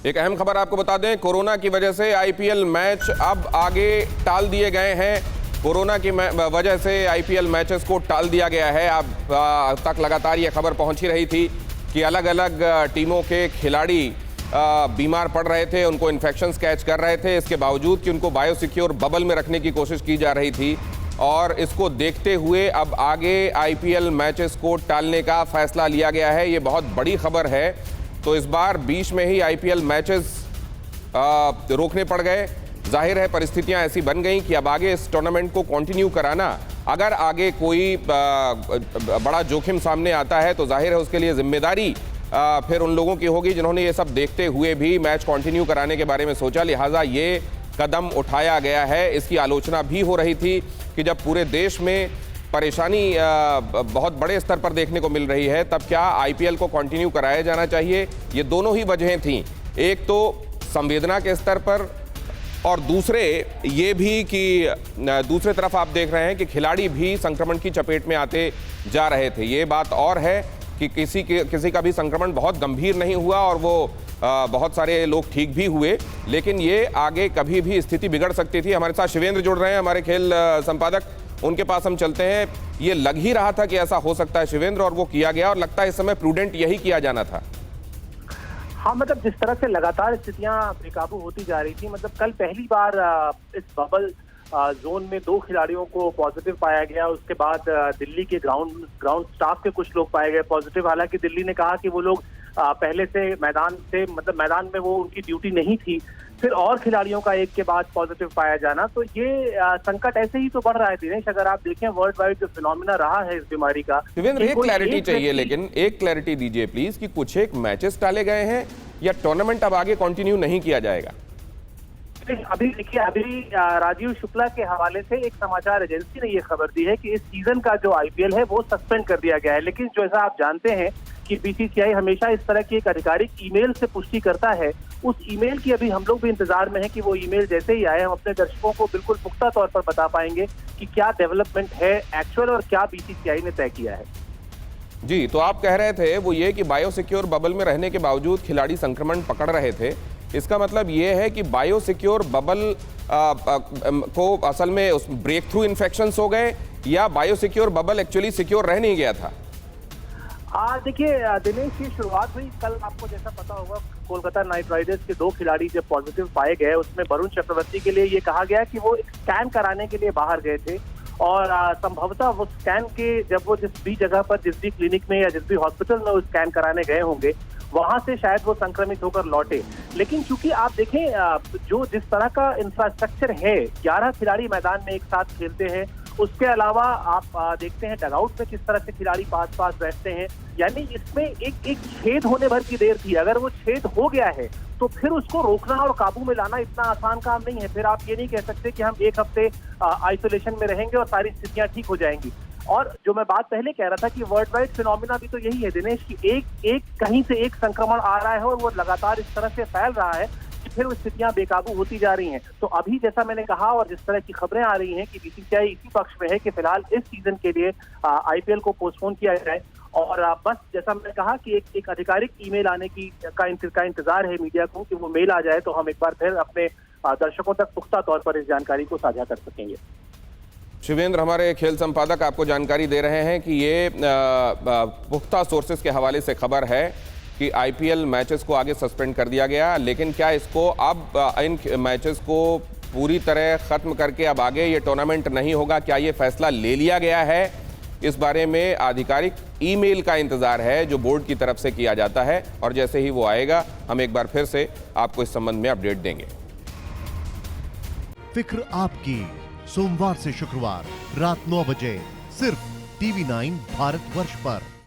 एक अहम खबर आपको बता दें, कोरोना की वजह से आईपीएल मैच अब आगे टाल दिए गए हैं। कोरोना की वजह से आईपीएल मैचेस को टाल दिया गया है। अब तक लगातार ये खबर पहुंची रही थी कि अलग अलग टीमों के खिलाड़ी बीमार पड़ रहे थे, उनको इन्फेक्शंस कैच कर रहे थे। इसके बावजूद कि उनको बायोसिक्योर बबल में रखने की कोशिश की जा रही थी और इसको देखते हुए अब आगे आईपीएल मैचेस को टालने का फैसला लिया गया है। ये बहुत बड़ी खबर है। तो इस बार बीच में ही आईपीएल मैचेस रोकने पड़ गए। जाहिर है परिस्थितियां ऐसी बन गई कि अब आगे इस टूर्नामेंट को कंटिन्यू कराना, अगर आगे कोई बड़ा जोखिम सामने आता है तो जाहिर है उसके लिए जिम्मेदारी फिर उन लोगों की होगी जिन्होंने ये सब देखते हुए भी मैच कंटिन्यू कराने के बारे में सोचा। लिहाजा ये कदम उठाया गया है। इसकी आलोचना भी हो रही थी कि जब पूरे देश में परेशानी बहुत बड़े स्तर पर देखने को मिल रही है, तब क्या आईपीएल को कंटिन्यू कराया जाना चाहिए। ये दोनों ही वजहें थीं, एक तो संवेदना के स्तर पर और दूसरे ये भी कि दूसरे तरफ आप देख रहे हैं कि खिलाड़ी भी संक्रमण की चपेट में आते जा रहे थे। ये बात और है कि किसी का भी संक्रमण बहुत गंभीर नहीं हुआ और वो बहुत सारे लोग ठीक भी हुए, लेकिन ये आगे कभी भी स्थिति बिगड़ सकती थी। हमारे साथ शिवेंद्र जुड़ रहे हैं, हमारे खेल संपादक, उनके पास हम चलते हैं। ये लग ही रहा था कि ऐसा हो सकता है शिवेंद्र, और वो किया गया और लगता है इस समय प्रूडेंट यही किया जाना था। हाँ, मतलब जिस तरह से लगातार स्थितियां बेकाबू होती जा रही थी, मतलब कल पहली बार इस बबल जोन में 2 खिलाड़ियों को पॉजिटिव पाया गया। उसके बाद दिल्ली के ग्राउंड स्टाफ के कुछ लोग पाए गए पॉजिटिव। हालांकि दिल्ली ने कहा कि वो लोग पहले से मैदान में वो उनकी ड्यूटी नहीं थी। फिर और खिलाड़ियों का एक के बाद पॉजिटिव पाया जाना, तो ये संकट ऐसे ही तो बढ़ रहा है दिनेश। अगर आप देखें वर्ल्ड वाइड जो फिनोमिना रहा है इस बीमारी का। शिवेंद्र, एक क्लैरिटी चाहिए, लेकिन एक क्लैरिटी दीजिए प्लीज कि कुछ एक मैचेस टाले गए हैं या टूर्नामेंट अब आगे कंटिन्यू नहीं किया जाएगा। अभी देखिए, अभी राजीव शुक्ला के हवाले से एक समाचार एजेंसी ने ये खबर दी है कि इस सीजन का जो आईपीएल है वो सस्पेंड कर दिया गया है। लेकिन जैसा आप जानते हैं कि बीसीसीआई हमेशा इस तरह की एक आधिकारिक ईमेल से पुष्टि करता है। उस ईमेल की अभी हम लोग भी इंतजार में हैं कि वो ईमेल जैसे ही आए हम अपने दर्शकों को बिल्कुल पुख्ता तौर पर बता पाएंगे कि क्या डेवलपमेंट है एक्चुअल और क्या बीसीसीआई ने तय किया है। जी, तो आप कह रहे थे वो ये कि बायोसिक्योर बबल में रहने के बावजूद खिलाड़ी संक्रमण पकड़ रहे थे। इसका मतलब ये है कि बायोसिक्योर बबल को असल में उस ब्रेक थ्रू इन्फेक्शंस हो गए या बायोसिक्योर बबल एक्चुअली सिक्योर रह नहीं गया था। देखिए दिनेश, की शुरुआत हुई कल, आपको जैसा पता होगा कोलकाता नाइट राइडर्स के 2 खिलाड़ी जब पॉजिटिव पाए गए, उसमें वरुण चक्रवर्ती के लिए ये कहा गया कि वो एक स्कैन कराने के लिए बाहर गए थे और संभवतः वो स्कैन के जब वो जिस भी जगह पर, जिस भी क्लिनिक में या जिस भी हॉस्पिटल में वो स्कैन कराने गए होंगे, वहां से शायद वो संक्रमित होकर लौटे। लेकिन चूंकि आप देखें जो जिस तरह का इंफ्रास्ट्रक्चर है, 11 खिलाड़ी मैदान में एक साथ खेलते हैं। उसके अलावा आप देखते हैं डगआउट में किस तरह से खिलाड़ी पास पास बैठते हैं। यानी इसमें एक छेद होने भर की देर थी। अगर वो छेद हो गया है तो फिर उसको रोकना और काबू में लाना इतना आसान काम नहीं है। फिर आप ये नहीं कह सकते कि हम एक हफ्ते आइसोलेशन में रहेंगे और सारी स्थितियां ठीक हो जाएंगी। और जो मैं बात पहले कह रहा था कि वर्ल्ड वाइड फिनोमिना भी तो यही है दिनेश, कि एक कहीं से एक संक्रमण आ रहा है और वो लगातार इस तरह से फैल रहा है कि फिर वो स्थितियां बेकाबू होती जा रही हैं। तो अभी जैसा मैंने कहा और जिस तरह की खबरें आ रही हैं कि बीसीसीआई इसी पक्ष में है कि फिलहाल इस सीजन के लिए आईपीएल को पोस्टपोन किया जाए। और बस जैसा मैंने कहा कि एक आधिकारिक ईमेल आने का इंतजार है मीडिया को, कि वो मेल आ जाए तो हम एक बार फिर अपने दर्शकों तक पुख्ता तौर पर इस जानकारी को साझा कर सकेंगे। शिवेंद्र, हमारे खेल संपादक आपको जानकारी दे रहे हैं कि ये पुख्ता सोर्सेस के हवाले से खबर है कि आईपीएल मैचेस को आगे सस्पेंड कर दिया गया। लेकिन क्या इसको अब इन मैचेस को पूरी तरह खत्म करके अब आगे ये टूर्नामेंट नहीं होगा, क्या ये फैसला ले लिया गया है? इस बारे में आधिकारिक ईमेल का इंतजार है जो बोर्ड की तरफ से किया जाता है, और जैसे ही वो आएगा हम एक बार फिर से आपको इस संबंध में अपडेट देंगे। फिक्र आपकी, सोमवार से शुक्रवार रात 9 बजे सिर्फ TV9 भारतवर्ष पर।